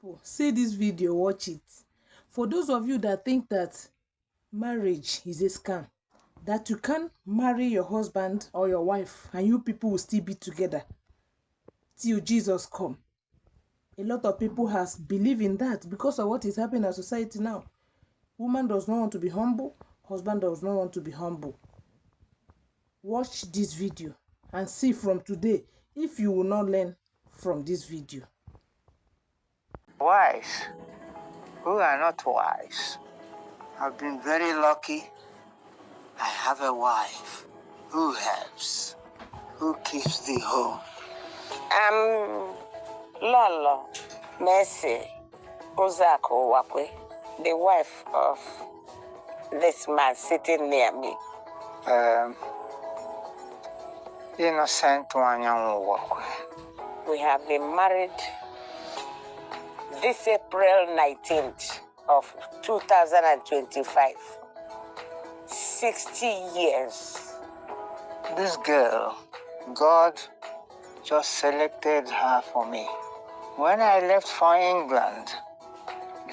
people, see this video, watch it. For those of you that think that marriage is a scam, that you can't marry your husband or your wife and you people will still be together till Jesus come. A lot of people has believed in that because of what is happening in our society now. Woman does not want to be humble, husband does not want to be humble. Watch this video and see from today if you will not learn from this video. Wise who are not wise. I've been very lucky. I have a wife who helps, who keeps the home. Lolo Mercy Ozako Wakwe, the wife of this man sitting near me. Innocent Wanyan Wakwe. We have been married this April 19th of 2025. 60 years. This girl, God just selected her for me. When I left for England,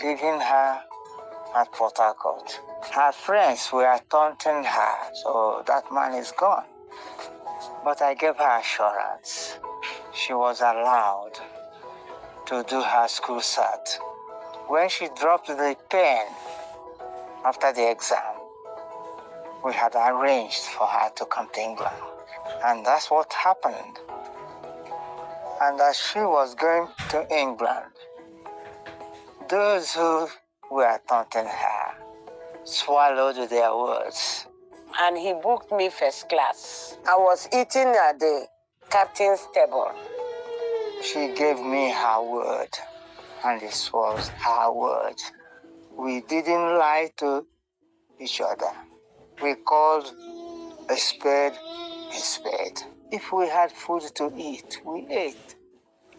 leaving her at Port Harcourt, her friends were taunting her, so that man is gone. But I gave her assurance. She was allowed to do her school cert. When she dropped the pen after the exam, we had arranged for her to come to England. And that's what happened. And as she was going to England, those who were taunting her swallowed their words. And he booked me first class. I was eating at the captain's table. She gave me her word, and this was her word. We didn't lie to each other. We called a spade a spade. If we had food to eat, we ate.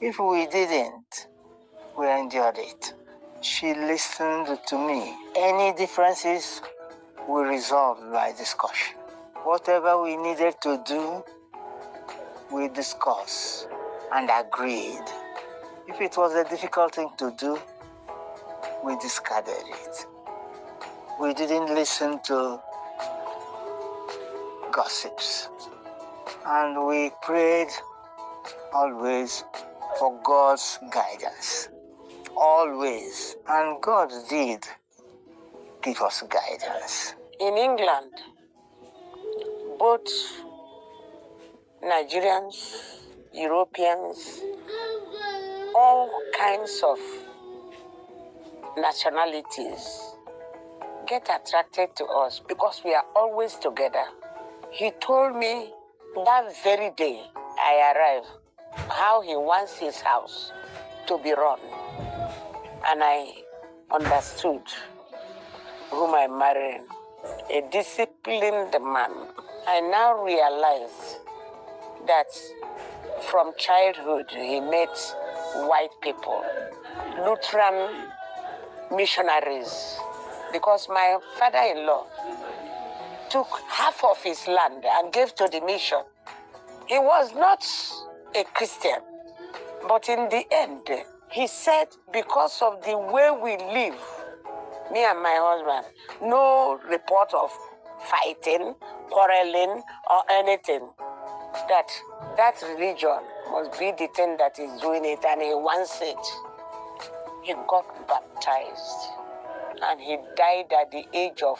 If we didn't, we endured it. She listened to me. Any differences, we resolved by discussion. Whatever we needed to do, we discussed and agreed. If it was a difficult thing to do, we discarded it. We didn't listen to gossips. And we prayed always for God's guidance. Always. And God did give us guidance. In England, both Nigerians, Europeans, all kinds of nationalities get attracted to us because we are always together. He told me that very day I arrived how he wants his house to be run. And I understood whom I'm marrying, a disciplined man. I now realize that from childhood he met white people, Lutheran missionaries, because my father-in-law took half of his land and gave to the mission. He was not a Christian, but in the end, he said, because of the way we live, me and my husband, no report of fighting, quarreling, or anything, that religion must be the thing that is doing it, and he wants it. He got baptized, and he died at the age of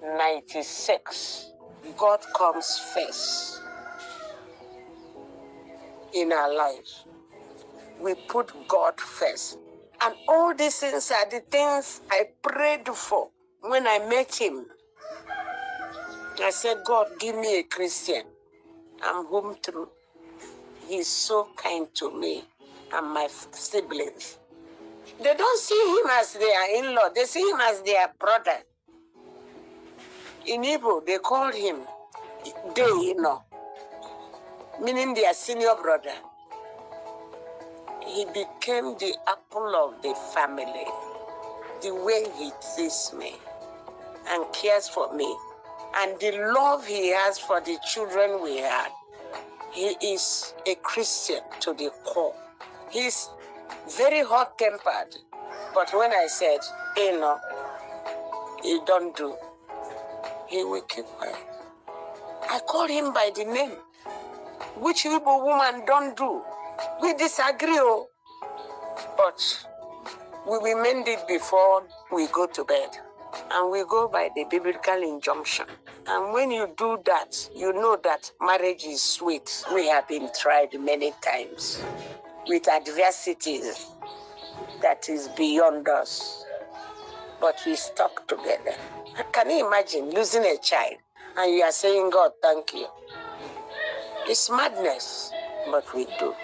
96. God comes first in our lives. We put God first. And all these things are the things I prayed for when I met him. I said, God, give me a Christian. I'm home through. He's so kind to me and my siblings. They don't see him as their in-law. They see him as their brother. In Igbo, they called him Dey-in-law, meaning their senior brother. He became the apple of the family. The way he treats me and cares for me, and the love he has for the children we had. He is a Christian to the core. He's very hot-tempered. But when I said, hey, no, he don't do, he will keep quiet. I called him by the name, which Igbo woman don't do. We disagree, oh, but we will mend it before we go to bed. And we go by the biblical injunction. And when you do that, you know that marriage is sweet. We have been tried many times with adversities that is beyond us. But we stuck together. Can you imagine losing a child and you are saying, God, thank you? It's madness, but we do.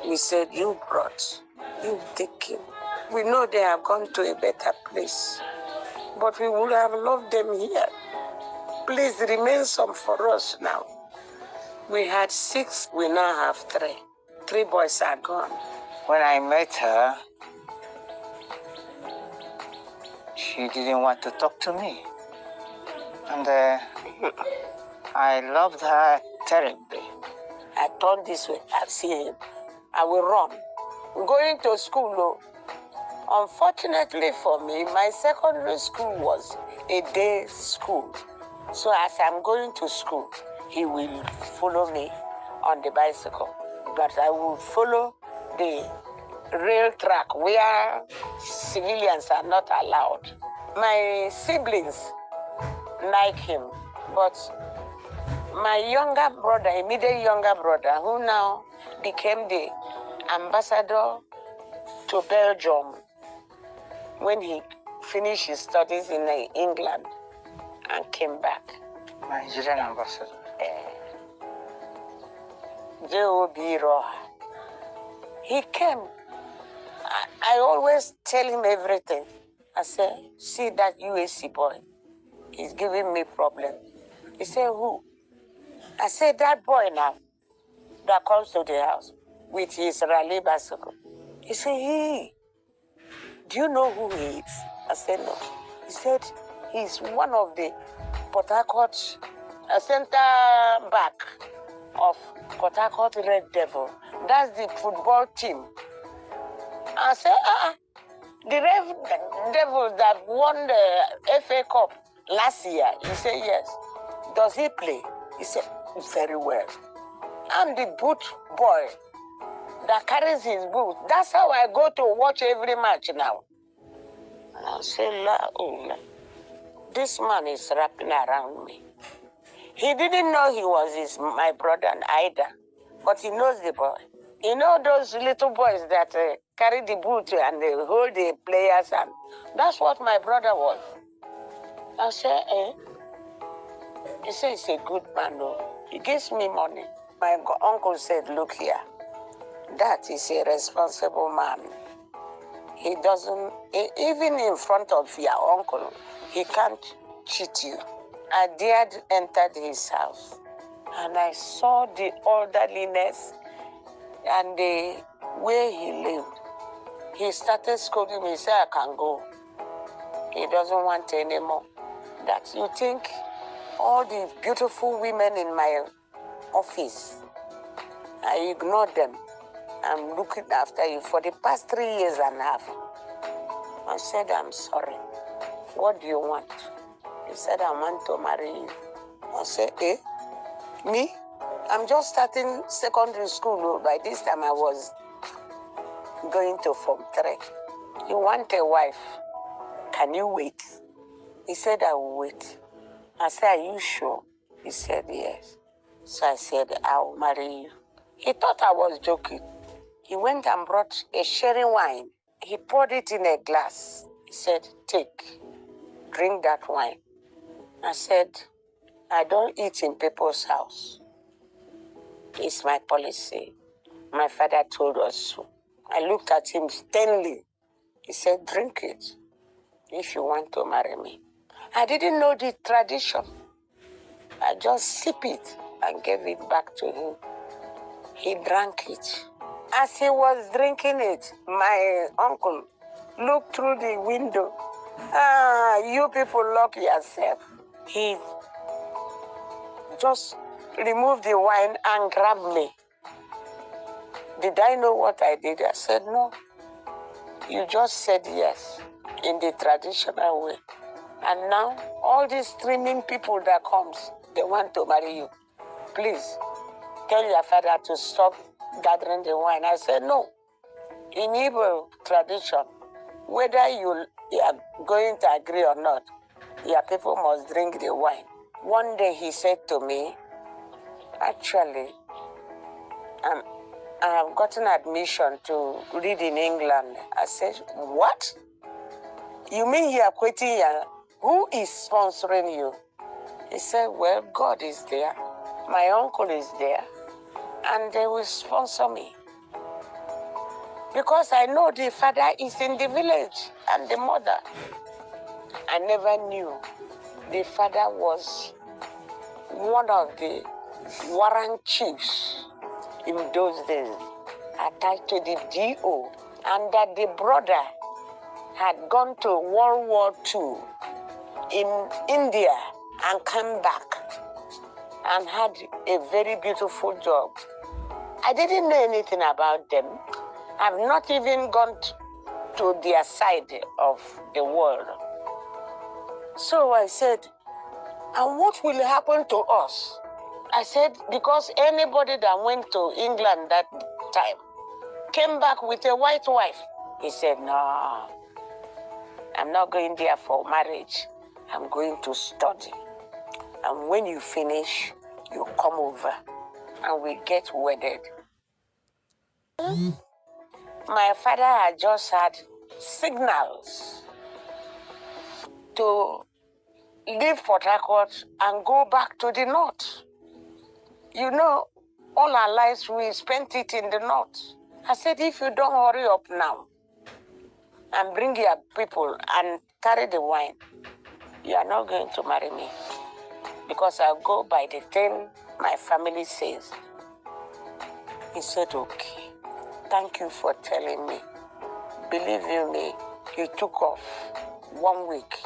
We said, you brought, you take him. We know they have gone to a better place, but we would have loved them here. Please remain some for us now. We had 6, we now have 3. 3 boys are gone. When I met her, she didn't want to talk to me. And I loved her terribly. I turned this way, I see him. I will run. Going to school, though. Unfortunately for me, my secondary school was a day school. So as I'm going to school, he will follow me on the bicycle. But I will follow the rail track where civilians are not allowed. My siblings like him, but my younger brother, immediate younger brother, who now became the ambassador to Belgium when he finished his studies in England and came back. Nigerian ambassador. J.O.B. Roha. He came. I always tell him everything. I say, see that UAC boy, he's giving me problem. He said, who? I said, that boy now that comes to the house with his rally bicycle. He said, hey, do you know who he is? I said, no. He said, he's one of the Port Harcourt center back of Port Harcourt Red Devil. That's the football team. I said, the Red Devil that won the FA Cup last year. He said, yes. Does he play? He said, very well. I'm the boot boy that carries his boot. That's how I go to watch every match now. And I say, this man is wrapping around me. He didn't know he was my brother either, but he knows the boy. You know those little boys that carry the boot and they hold the players, and that's what my brother was. I said, He said, he's a good man, though. He gives me money. My uncle said, look here, that is a responsible man. He doesn't, even in front of your uncle, he can't cheat you. I dared enter his house, and I saw the orderliness and the way he lived. He started scolding me. He said, I can go. He doesn't want any more. That you think all the beautiful women in my office, I ignored them. I'm looking after you for the past 3 years and a half. I said, I'm sorry. What do you want? He said, I want to marry you. I said, me? I'm just starting secondary school. By this time I was going to Form 3. You want a wife? Can you wait? He said, I will wait. I said, are you sure? He said, yes. So I said, I will marry you. He thought I was joking. He went and brought a sherry wine. He poured it in a glass. He said, take, drink that wine. I said, I don't eat in people's house. It's my policy. My father told us so. I looked at him sternly. He said, drink it if you want to marry me. I didn't know the tradition. I just sipped it and gave it back to him. He drank it. As he was drinking it, my uncle looked through the window. You people lock yourself. He just removed the wine and grabbed me. Did I know what I did? I said, no. You just said yes in the traditional way. And now, all these streaming people that comes, they want to marry you. Please, tell your father to stop gathering the wine. I said, no. In Igbo tradition, whether you are going to agree or not, your people must drink the wine. One day he said to me, actually, I have gotten admission to read in England. I said, what? You mean you are quitting? Who is sponsoring you? He said, well, God is there. My uncle is there. And they will sponsor me. Because I know the father is in the village and the mother. I never knew the father was one of the warrant chiefs in those days, attached to the DO, and that the brother had gone to World War II in India and come back and had a very beautiful job. I didn't know anything about them. I've not even gone to their side of the world. So I said, and what will happen to us? I said, because anybody that went to England that time came back with a white wife. He said, no, I'm not going there for marriage. I'm going to study. And when you finish, you come over and we get wedded. My father had just had signals to leave Port Harcourt and go back to the north. You know, all our lives we spent it in the north. I said, if you don't hurry up now and bring your people and carry the wine, you are not going to marry me. Because I'll go by the thing my family says. He said, okay, thank you for telling me. Believe you me, he took off 1 week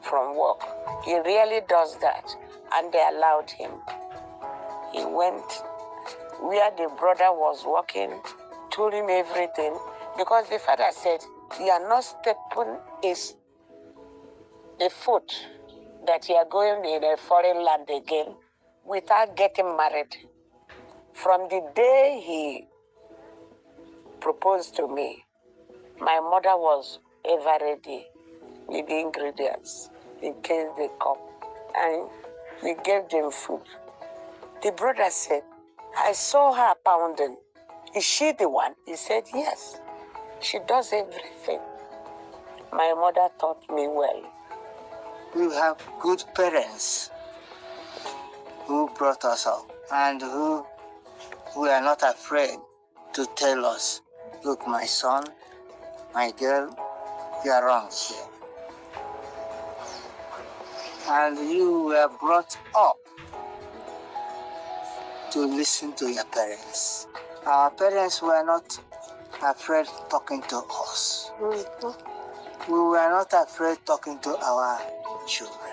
from work. He really does that. And they allowed him. He went where the brother was working, told him everything, because the father said, you are not stepping a foot that you are going in a foreign land again without getting married. From the day he proposed to me, my mother was ever ready with the ingredients in case they come. And we gave them food. The brother said, I saw her pounding. Is she the one? He said, yes. She does everything. My mother taught me well. We have good parents who brought us up and who are not afraid to tell us, look, my son, my girl, you are wrong here. And you were brought up to listen to your parents. Our parents were not afraid talking to us. We were not afraid talking to our children.